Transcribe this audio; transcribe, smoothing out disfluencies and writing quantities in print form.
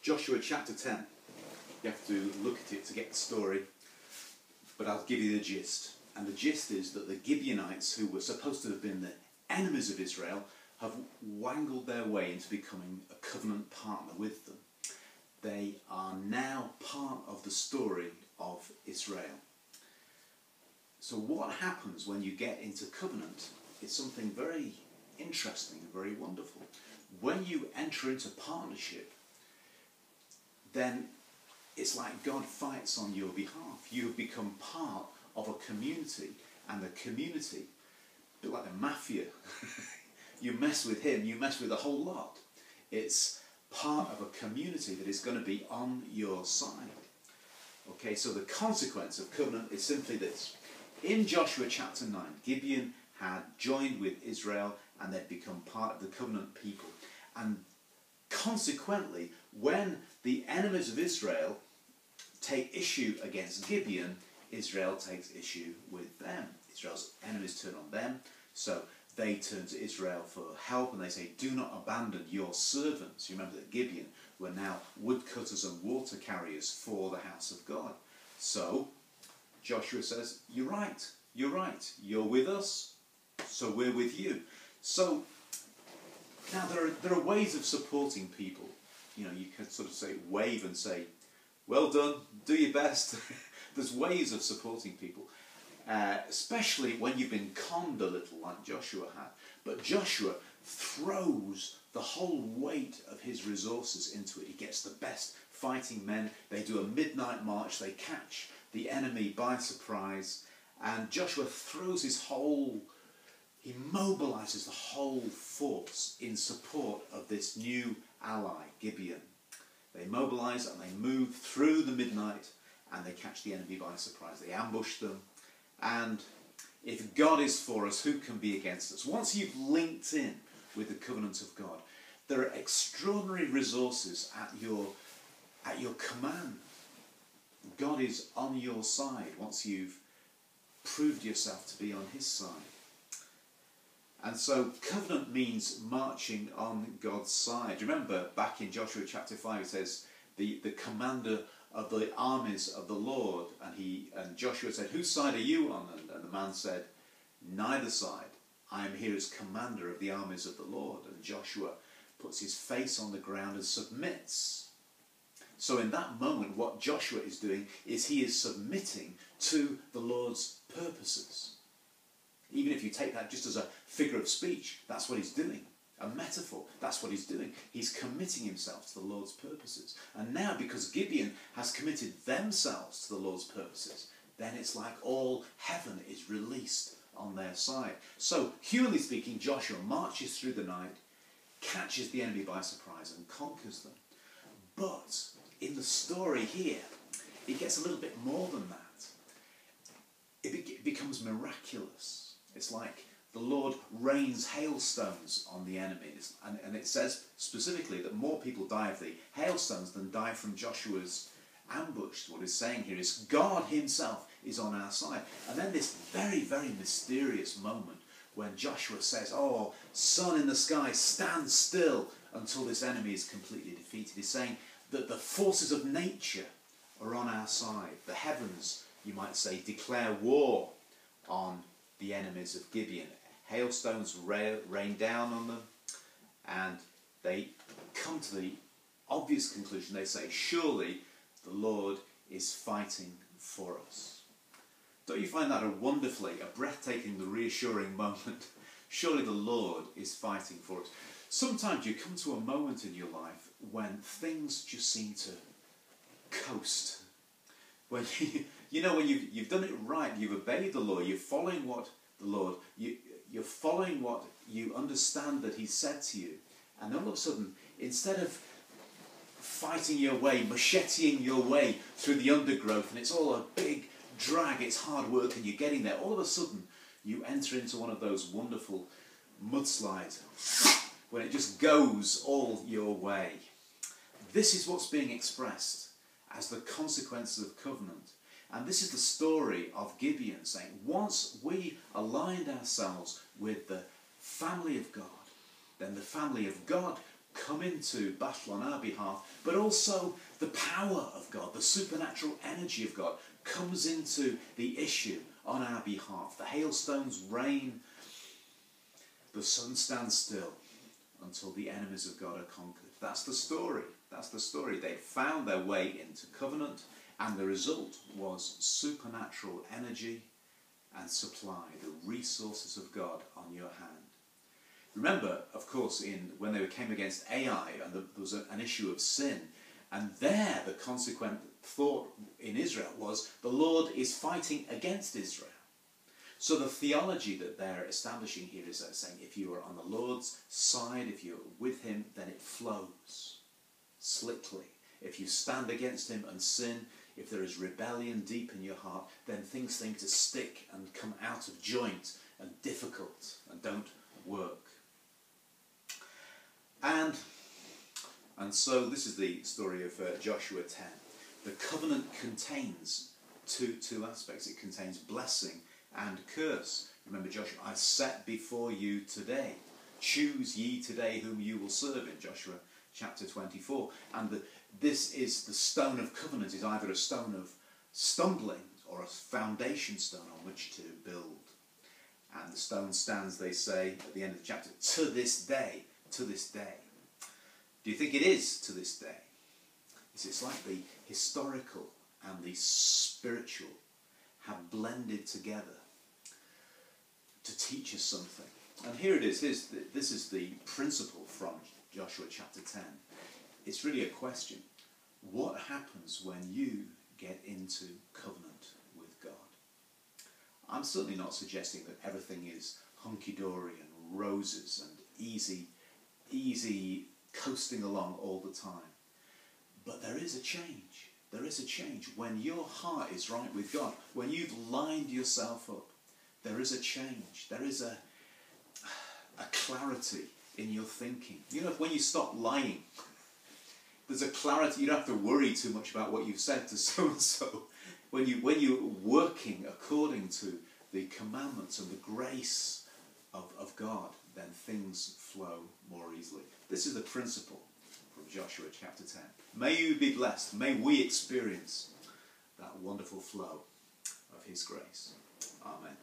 Joshua chapter 10. You have to look at it to get the story, but I'll give you the gist. And the gist is that the Gibeonites, who were supposed to have been the enemies of Israel, have wangled their way into becoming a covenant partner with them. They are now part of the story of Israel. So what happens when you get into covenant is something very interesting and very wonderful. When you enter into partnership, then it's like God fights on your behalf. You have become part of a community, and the community, a bit like the mafia, you mess with him, you mess with the whole lot. It's part of a community that is going to be on your side. Okay, so the consequence of covenant is simply this. In Joshua chapter 9, Gibeon had joined with Israel and they'd become part of the covenant people. And consequently, when the enemies of Israel take issue against Gibeon, Israel takes issue with them. Israel's enemies turn on them, so they turn to Israel for help and they say, do not abandon your servants. You remember that Gibeon were now woodcutters and water carriers for the house of God. So Joshua says, you're right, you're with us, so we're with you. So now there are ways of supporting people. You know, you can sort of say, wave and say, well done, do your best. There's ways of supporting people, especially when you've been conned a little like Joshua had. But Joshua throws the whole weight of his resources into it. He gets the best fighting men. They do a midnight march. They catch the enemy by surprise. And Joshua throws he mobilizes the whole force in support of this new ally, Gibeon. They mobilize and they move through the midnight and they catch the enemy by surprise. They ambush them. And if God is for us, who can be against us? Once you've linked in with the covenant of God, there are extraordinary resources at your command. God is on your side once you've proved yourself to be on his side. And so covenant means marching on God's side. Remember back in Joshua chapter 5 it says the commander of the armies of the Lord, and Joshua said, whose side are you on? And the man said, neither side. I am here as commander of the armies of the Lord. And Joshua puts his face on the ground and submits. So in that moment what Joshua is doing is he is submitting to the Lord's purposes. Even if you take that just as a figure of speech, that's what he's doing. A metaphor, that's what he's doing. He's committing himself to the Lord's purposes. And now, because Gibeon has committed themselves to the Lord's purposes, then it's like all heaven is released on their side. So, humanly speaking, Joshua marches through the night, catches the enemy by surprise and conquers them. But in the story here, it gets a little bit more than that. It becomes miraculous. It's like the Lord rains hailstones on the enemies. And it says specifically that more people die of the hailstones than die from Joshua's ambush. What it's saying here is God himself is on our side. And then this very, very mysterious moment when Joshua says, oh, sun in the sky, stand still until this enemy is completely defeated. He's saying that the forces of nature are on our side. The heavens, you might say, declare war on the enemies of Gibeon. Hailstones rain down on them, and they come to the obvious conclusion. They say, surely the Lord is fighting for us. Don't you find that a breathtaking, reassuring moment? Surely the Lord is fighting for us. Sometimes you come to a moment in your life when things just seem to coast. When when you've done it right, you've obeyed the law, you're following what the Lord, you're following what you understand that he said to you, and all of a sudden, instead of fighting your way, macheting your way through the undergrowth, and it's all a big drag, it's hard work, and you're getting there, all of a sudden you enter into one of those wonderful mudslides when it just goes all your way. This is what's being expressed as the consequences of covenant. And this is the story of Gibeon saying, once we aligned ourselves with the family of God, then the family of God come into battle on our behalf, but also the power of God, the supernatural energy of God comes into the issue on our behalf. The hailstones rain, the sun stands still until the enemies of God are conquered. That's the story. That's the story. They found their way into covenant, and the result was supernatural energy and supply, the resources of God on your hand. Remember, of course, when they came against Ai, and there was an issue of sin, and there the consequent thought in Israel was the Lord is fighting against Israel. So the theology that they're establishing here is saying if you are on the Lord's side, if you're with him, then it flows slickly. If you stand against him and sin, if there is rebellion deep in your heart, then things seem to stick and come out of joint and difficult and don't work. And so this is the story of Joshua 10. The covenant contains two aspects. It contains blessing and curse. Remember Joshua, I set before you today. Choose ye today whom you will serve, in Joshua chapter 24. And this is the stone of covenant, is either a stone of stumbling or a foundation stone on which to build. And the stone stands, they say, at the end of the chapter, to this day, to this day. Do you think it is to this day? It's like the historical and the spiritual have blended together to teach us something. And here it is. This is the principle from Joshua chapter 10. It's really a question. What happens when you get into covenant with God? I'm certainly not suggesting that everything is hunky-dory and roses and easy coasting along all the time. But there is a change. There is a change. When your heart is right with God, when you've lined yourself up, there is a change. There is a clarity in your thinking. You know, when you stop lying, there's a clarity. You don't have to worry too much about what you've said to so-and-so. When you're working according to the commandments and the grace of God, then things flow more easily. This is the principle from Joshua chapter 10. May you be blessed. May we experience that wonderful flow of his grace. Amen.